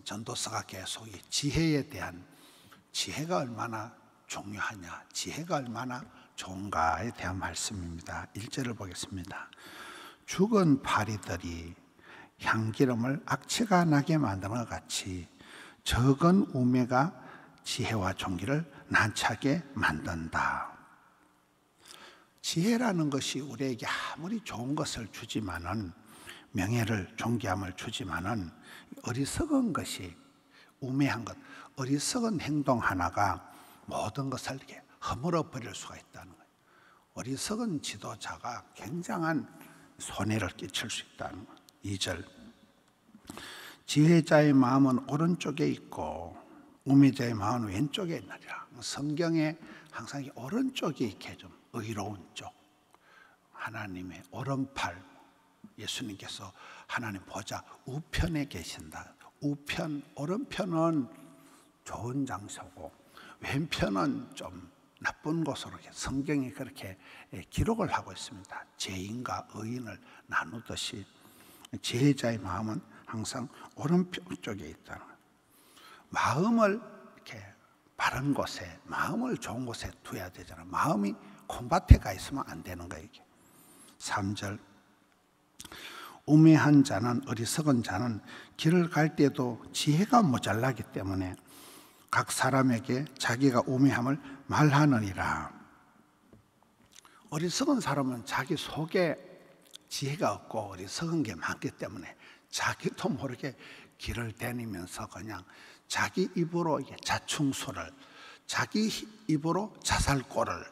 전도서가 계속 이 지혜에 대한, 지혜가 얼마나 중요하냐, 지혜가 얼마나 좋은가에 대한 말씀입니다. 1절을 보겠습니다. 죽은 파리들이 향기름을 악취가 나게 만드는 것 같이 적은 우매가 지혜와 존귀를 난처하게 만든다. 지혜라는 것이 우리에게 아무리 좋은 것을 주지만은, 명예를, 존귀함을 주지만은, 어리석은 것이, 우매한 것, 어리석은 행동 하나가 모든 것을 이렇게 허물어 버릴 수가 있다는 거예요. 어리석은 지도자가 굉장한 손해를 끼칠 수 있다는 거예요. 2절, 지혜자의 마음은 오른쪽에 있고 우매자의 마음은 왼쪽에 있느니라. 성경에 항상 오른쪽이 이렇게 좀 의로운 쪽, 하나님의 오른팔, 예수님께서 하나님 보좌 우편에 계신다. 우편, 오른편은 좋은 장소고 왼편은 좀 나쁜 곳으로 성경이 그렇게 기록을 하고 있습니다. 죄인과 의인을 나누듯이 지혜자의 마음은 항상 오른편 쪽에 있다는 거예요. 마음을 이렇게 바른 곳에, 마음을 좋은 곳에 두어야 되잖아요. 마음이 콩밭에 가 있으면 안 되는 거예요. 이게. 3절, 우매한 자는, 어리석은 자는 길을 갈 때도 지혜가 모자라기 때문에 각 사람에게 자기가 우매함을 말하느니라. 어리석은 사람은 자기 속에 지혜가 없고 어리석은 게 많기 때문에 자기도 모르게 길을 다니면서 그냥 자기 입으로 자충수를, 자기 입으로 자살골을,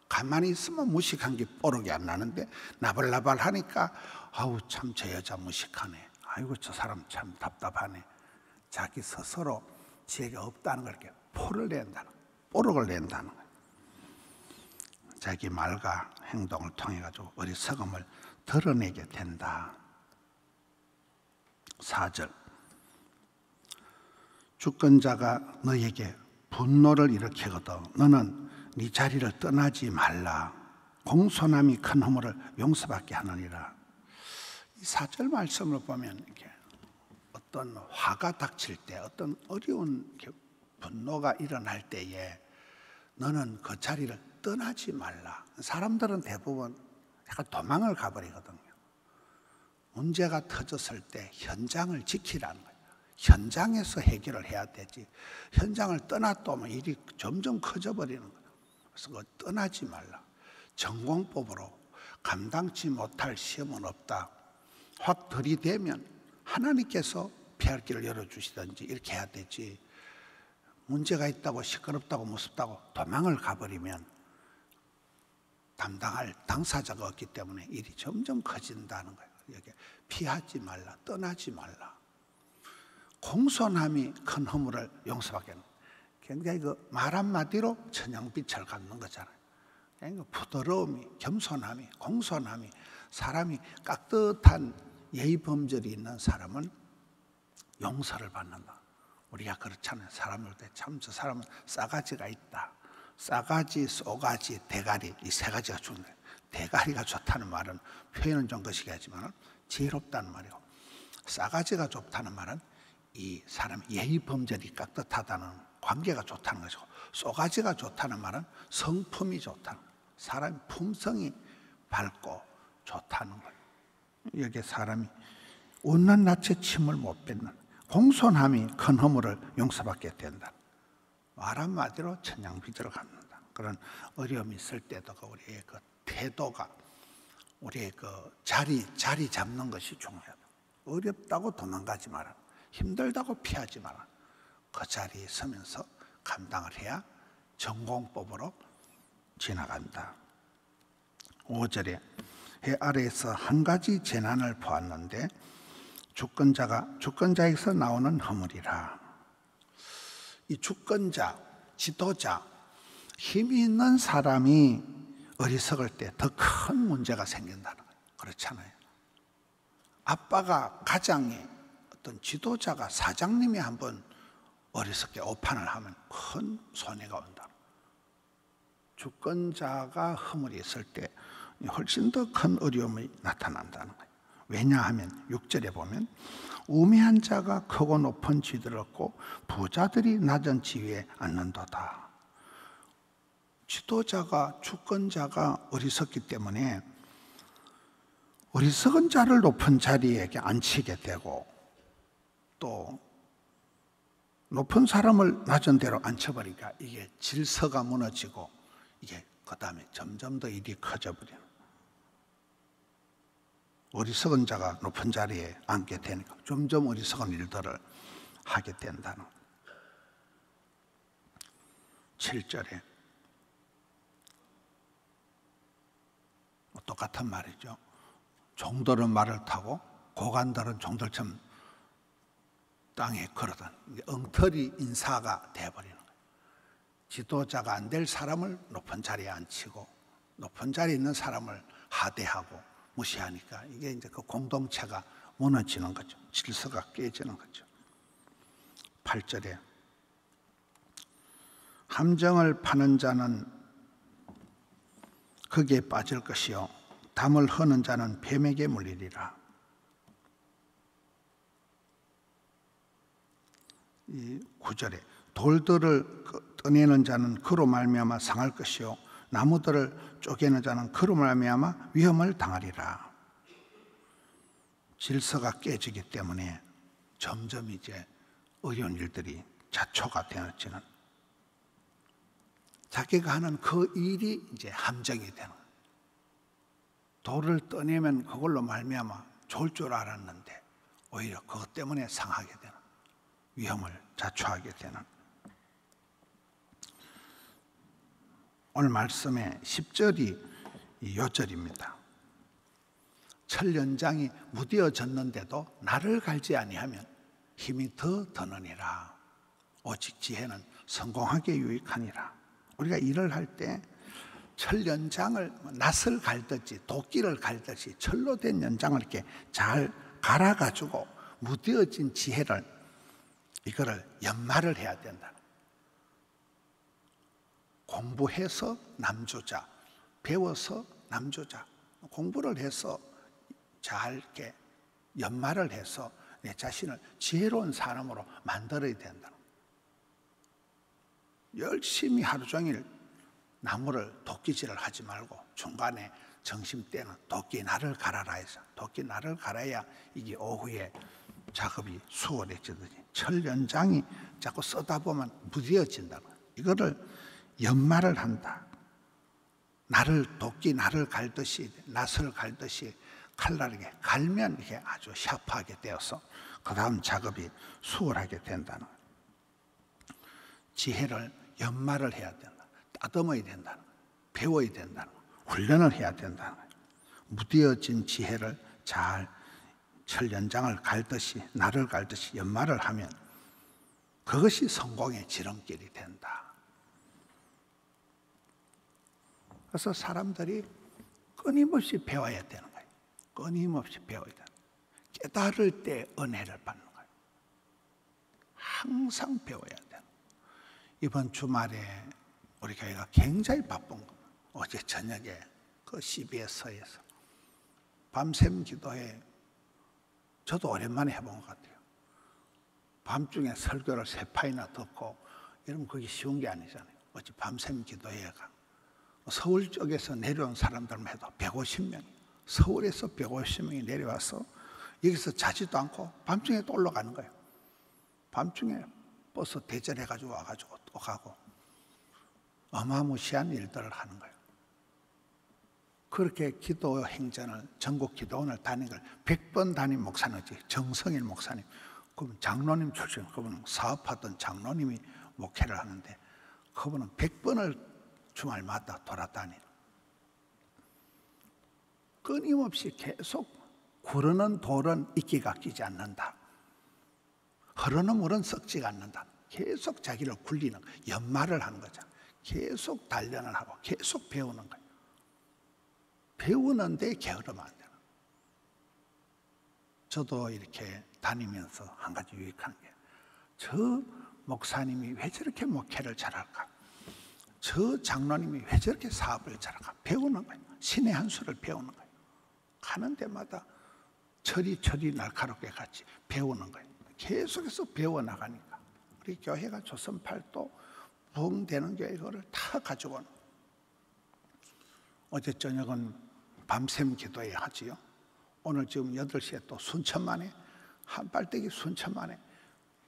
가만히 있으면 무식한 게 뽀록이 안 나는데 나발나발 하니까 아우 참 저 여자 무식하네, 아이고 저 사람 참 답답하네, 자기 스스로 지혜가 없다는 걸 이렇게 포를 낸다는, 뽀록을 낸다는 거예요. 자기 말과 행동을 통해 가지고 어리석음을 드러내게 된다. 4절, 주권자가 너에게 분노를 일으키거든 너는 네 자리를 떠나지 말라. 공손함이 큰 허물을 용서받게 하느니라. 이 4절 말씀을 보면 이렇게 어떤 화가 닥칠 때, 어떤 어려운 분노가 일어날 때에 너는 그 자리를 떠나지 말라. 사람들은 대부분 약간 도망을 가버리거든요. 문제가 터졌을 때 현장을 지키라는 거예요. 현장에서 해결을 해야 되지, 현장을 떠났다면 일이 점점 커져버리는 거예요. 그래서 그거 떠나지 말라. 전공법으로 감당치 못할 시험은 없다. 확 들이대면 하나님께서 피할 길을 열어주시든지 이렇게 해야 되지, 문제가 있다고 시끄럽다고 무섭다고 도망을 가버리면 담당할 당사자가 없기 때문에 일이 점점 커진다는 거예요. 여기 피하지 말라, 떠나지 말라. 공손함이 큰 허물을 용서받게 하는, 굉장히 그 말 한마디로 천양빛을 갖는 거잖아요. 부드러움이, 겸손함이, 공손함이, 사람이 깍듯한 예의 범절이 있는 사람은 용서를 받는다. 우리가 그렇잖아요. 사람을 볼 때 참 저 사람은 싸가지가 있다. 싸가지, 쏘가지, 대가리, 이 세 가지가 좋은데, 대가리가 좋다는 말은 표현은 좀 거시기 하지만 지혜롭다는 말이고, 싸가지가 좋다는 말은 이 사람 예의 범절이 깍듯하다는, 관계가 좋다는 것이고, 쏘가지가 좋다는 말은 성품이 좋다는 거예요. 사람 품성이 밝고 좋다는 거예요. 여기에 사람이 웃는 낯에 침을 못 뱉는, 공손함이 큰 허물을 용서받게 된다. 말 한마디로 천냥빚으로 갚는다. 그런 어려움이 있을 때도 우리의 그 태도가, 우리의 그 자리 잡는 것이 중요하다. 어렵다고 도망가지 마라. 힘들다고 피하지 마라. 그 자리에 서면서 감당을 해야 전공법으로 지나간다. 5절에 해 아래에서 한 가지 재난을 보았는데 주권자에게서 나오는 허물이라. 이 주권자, 지도자, 힘이 있는 사람이 어리석을 때 더 큰 문제가 생긴다는 거예요. 그렇잖아요. 아빠가, 가장이, 어떤 지도자가, 사장님이 한번 어리석게 오판을 하면 큰 손해가 온다. 주권자가 허물이 있을 때 훨씬 더 큰 어려움이 나타난다는 거예요. 왜냐하면 6절에 보면 우매한 자가 크고 높은 지위를 얻고 부자들이 낮은 지위에 앉는도다. 지도자가 주권자가 어리석기 때문에 어리석은 자를 높은 자리에 앉히게 되고 또 높은 사람을 낮은 데로 앉혀버리니까 이게 질서가 무너지고 이게 그 다음에 점점 더 일이 커져버리는, 어리석은 자가 높은 자리에 앉게 되니까 점점 어리석은 일들을 하게 된다는 7절에 똑같은 말이죠. 종들은 말을 타고 고관들은 종들처럼 땅에 걸어던 엉터리 인사가 되어버리는 거예요. 지도자가 안 될 사람을 높은 자리에 앉히고 높은 자리에 있는 사람을 하대하고 무시하니까 이게 이제 그 공동체가 무너지는 거죠. 질서가 깨지는 거죠. 8절에 함정을 파는 자는 거기에 빠질 것이요 담을 허는 자는 뱀에게 물리리라. 이 9절에 돌들을 떠내는 자는 그로 말미암아 상할 것이요 나무들을 쪼개는 자는 그로 말미암아 위험을 당하리라. 질서가 깨지기 때문에 점점 이제 어려운 일들이 자초가 되어지는, 자기가 하는 그 일이 이제 함정이 되는 거예요. 돌을 떠내면 그걸로 말미암아 좋을 줄 알았는데 오히려 그것 때문에 상하게 되는, 위험을 자초하게 되는. 오늘 말씀의 10절이 요절입니다. 철연장이 무뎌졌는데도 나를 갈지 아니하면 힘이 더 드느니라. 오직 지혜는 성공하게 유익하니라. 우리가 일을 할 때 철연장을 낫을 갈듯이 도끼를 갈듯이 철로 된 연장을 이렇게 잘 갈아가지고 무뎌진 지혜를 이거를 연마를 해야 된다. 공부해서 남조자, 배워서 남조자, 공부를 해서 잘 이렇게 연마를 해서 내 자신을 지혜로운 사람으로 만들어야 된다. 열심히 하루 종일 나무를 도끼질을 하지 말고 중간에 점심때는 도끼 날을 갈아라 해서 도끼 날을 갈아야 이게 오후에 작업이 수월해지더니 철연장이 자꾸 쓰다 보면 무뎌진다. 이거를 연마를 한다. 도끼 날을 갈듯이 낫을 갈듯이 칼날하게 갈면 이게 아주 샤프하게 되어서 그 다음 작업이 수월하게 된다는 거예요. 지혜를 연마를 해야 된다. 따듬어야 된다는 거예요. 배워야 된다는 거예요. 훈련을 해야 된다는 거예요. 무뎌진 지혜를 잘 철연장을 갈듯이 날을 갈듯이 연마를 하면 그것이 성공의 지름길이 된다. 그래서 사람들이 끊임없이 배워야 되는 거예요. 끊임없이 배워야 되는 거예요. 깨달을 때 은혜를 받는 거예요. 항상 배워야 되는 거예요. 이번 주말에 우리 교회가 굉장히 바쁜 거예요. 어제 저녁에 그 CBS에서 밤샘 기도회 저도 오랜만에 해본 것 같아요. 밤중에 설교를 3파이나 듣고 이러면 그게 쉬운 게 아니잖아요. 어제 밤샘 기도회가 서울 쪽에서 내려온 사람들만 해도 150명, 서울에서 150명이 내려와서 여기서 자지도 않고 밤중에 또 올라가는 거예요. 밤중에 버스 대절해가지고 와가지고 또 가고 어마무시한 일들을 하는 거예요. 그렇게 기도 행전을 전국 기도원을 다닌 걸 100번 다닌 목사님이지, 정성일 목사님. 그분 장로님 출신, 그분은 사업하던 장로님이 목회를 하는데 그분은 100번을 주말마다 돌아다니는, 끊임없이 계속 구르는 돌은 이끼가 끼지 않는다. 흐르는 물은 썩지가 않는다. 계속 자기를 굴리는, 연마를 하는 거죠. 계속 단련을 하고 계속 배우는 거예요. 배우는데 게으르면 안 되는. 저도 이렇게 다니면서 한 가지 유익한 게, 저 목사님이 왜 저렇게 목회를 잘할까? 저 장로님이 왜 저렇게 사업을 잘할까? 배우는 거예요. 신의 한 수를 배우는 거예요. 가는 데마다 철이 날카롭게 같이 배우는 거예요. 계속해서 배워나가니까 우리 교회가 조선팔도 부흥되는 교회 그거를 다 가지고 오는 거예요. 어제 저녁은 밤샘 기도회 하지요. 오늘 지금 8시에 또 순천만에 한빨대기 순천만에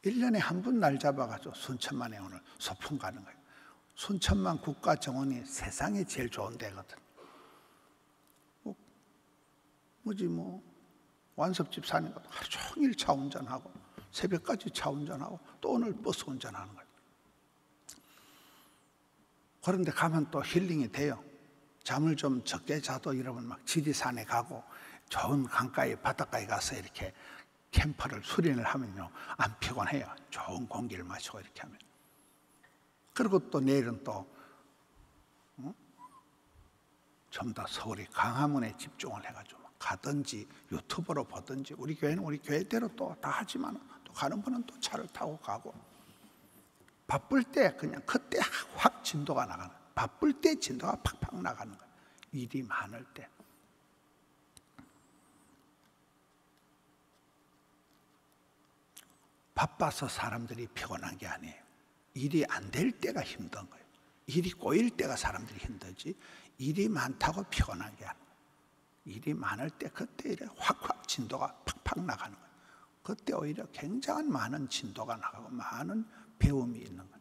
1년에 한 번 날 잡아가지고 순천만에 오늘 소풍 가는 거예요. 순천만 국가정원이 세상에 제일 좋은 데거든. 완섭집 사니까 하루 종일 차 운전하고 새벽까지 차 운전하고 또 오늘 버스 운전하는 거예요. 그런데 가면 또 힐링이 돼요. 잠을 좀 적게 자도 여러분 막 지리산에 가고 좋은 강가에 바닷가에 가서 이렇게 캠퍼를 수련을 하면요 안 피곤해요. 좋은 공기를 마시고 이렇게 하면. 그리고 또 내일은 또 좀 더 서울이 광화문에 집중을 해가지고 가든지 유튜브로 보든지 우리 교회는 우리 교회대로 또 다 하지만 또 가는 분은 또 차를 타고 가고 바쁠 때 그냥 그때 확 진도가 나가는 거예요. 바쁠 때 진도가 팍팍 나가는 거예요. 일이 많을 때. 바빠서 사람들이 피곤한 게 아니에요. 일이 안 될 때가 힘든 거예요. 일이 꼬일 때가 사람들이 힘들지 일이 많다고 피곤한 게 아니에요. 일이 많을 때 그때 이래 확확 진도가 팍팍 나가는 거예요. 그때 오히려 굉장한 많은 진도가 나가고 많은 배움이 있는 거예요.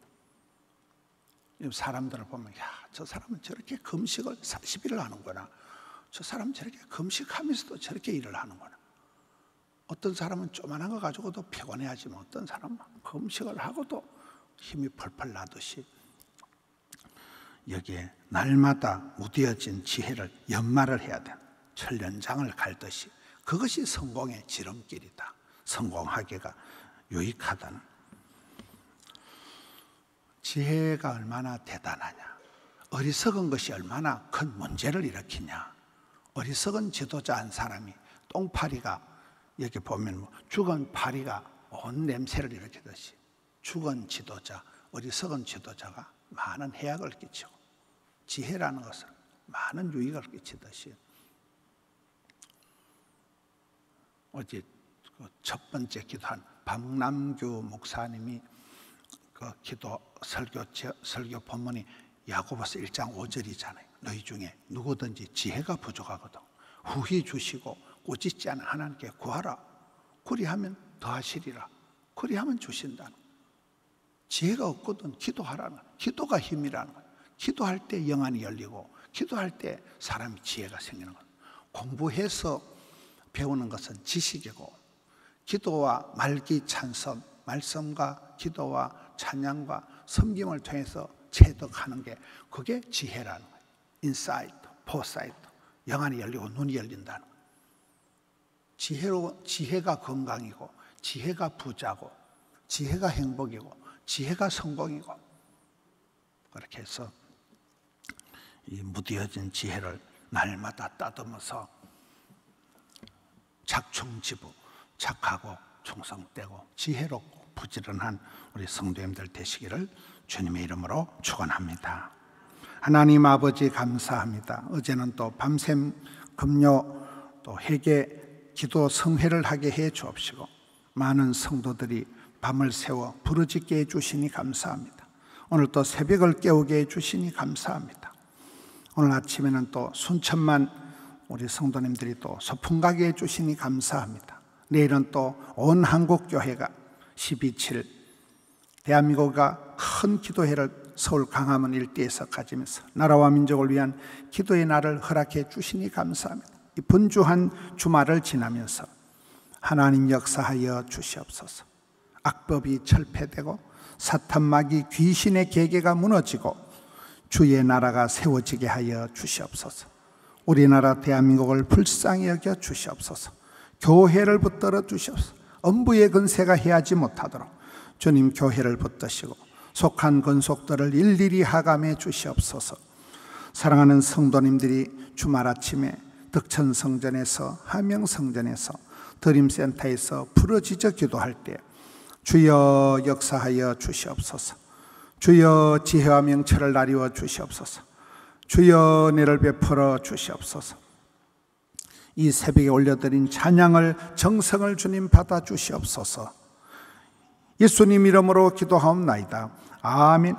사람들을 보면 저 사람은 저렇게 금식을 40일을 하는구나. 저 사람은 저렇게 금식하면서도 저렇게 일을 하는구나. 어떤 사람은 조그만한 거 가지고도 피곤해하지만 어떤 사람은 금식을 하고도 힘이 펄펄 나듯이 여기에 날마다 무뎌진 지혜를 연마를 해야 돼. 철연장을 갈듯이 그것이 성공의 지름길이다. 성공하기가 유익하다는. 지혜가 얼마나 대단하냐. 어리석은 것이 얼마나 큰 문제를 일으키냐. 어리석은 지도자 한 사람이 똥파리가 여기 보면 죽은 파리가 온 냄새를 일으키듯이 죽은 지도자, 어리석은 지도자가 많은 해악을 끼치고 지혜라는 것은 많은 유익을 끼치듯이 어제 첫 번째 기도한 박남규 목사님이 그 기도 설교 본문이 야고보서 1장 5절이잖아요. 너희 중에 누구든지 지혜가 부족하거든 후히 주시고 꾸짖지 않은 하나님께 구하라. 그리하면 더하시리라. 그리하면 주신다는 거예요. 지혜가 없거든 기도하라는 거예요. 기도가 힘이라는 거예요. 기도할 때 영안이 열리고 기도할 때 사람이 지혜가 생기는 거예요. 공부해서 배우는 것은 지식이고 기도와 말기 찬성, 말씀과 기도와 찬양과 섬김을 통해서 체득하는 게 그게 지혜라는 거예요. 인사이트, 포사이트, 영안이 열리고 눈이 열린다는 거예요. 지혜가 건강이고 지혜가 부자고 지혜가 행복이고 지혜가 성공이고 그렇게 해서 이 무뎌진 지혜를 날마다 따듬어서 착충지부, 착하고 충성되고 지혜롭고 부지런한 우리 성도님들 되시기를 주님의 이름으로 축원합니다. 하나님 아버지 감사합니다. 어제는 또 밤샘 금요 또 회개 기도 성회를 하게 해 주옵시고 많은 성도들이 밤을 새워 부르짖게 해주시니 감사합니다. 오늘 또 새벽을 깨우게 해주시니 감사합니다. 오늘 아침에는 또 순천만 우리 성도님들이 또 소풍 가게 해주시니 감사합니다. 내일은 또 온 한국교회가 12.7 대한민국과 큰 기도회를 서울 광화문 일대에서 가지면서 나라와 민족을 위한 기도의 날을 허락해 주시니 감사합니다. 이 분주한 주말을 지나면서 하나님 역사하여 주시옵소서. 악법이 철폐되고 사탄마귀 귀신의 계계가 무너지고 주의 나라가 세워지게 하여 주시옵소서. 우리나라 대한민국을 불쌍히 여겨 주시옵소서. 교회를 붙들어 주시옵소서. 엄부의 근세가 해하지 못하도록 주님 교회를 붙드시고 속한 근속들을 일일이 하감해 주시옵소서. 사랑하는 성도님들이 주말 아침에 덕천성전에서 하명성전에서 드림센터에서 부르짖어 기도할 때 주여 역사하여 주시옵소서. 주여 지혜와 명철을 나리워 주시옵소서. 주여 은혜를 베풀어 주시옵소서. 이 새벽에 올려드린 찬양을 정성을 주님 받아 주시옵소서. 예수님 이름으로 기도하옵나이다. 아멘.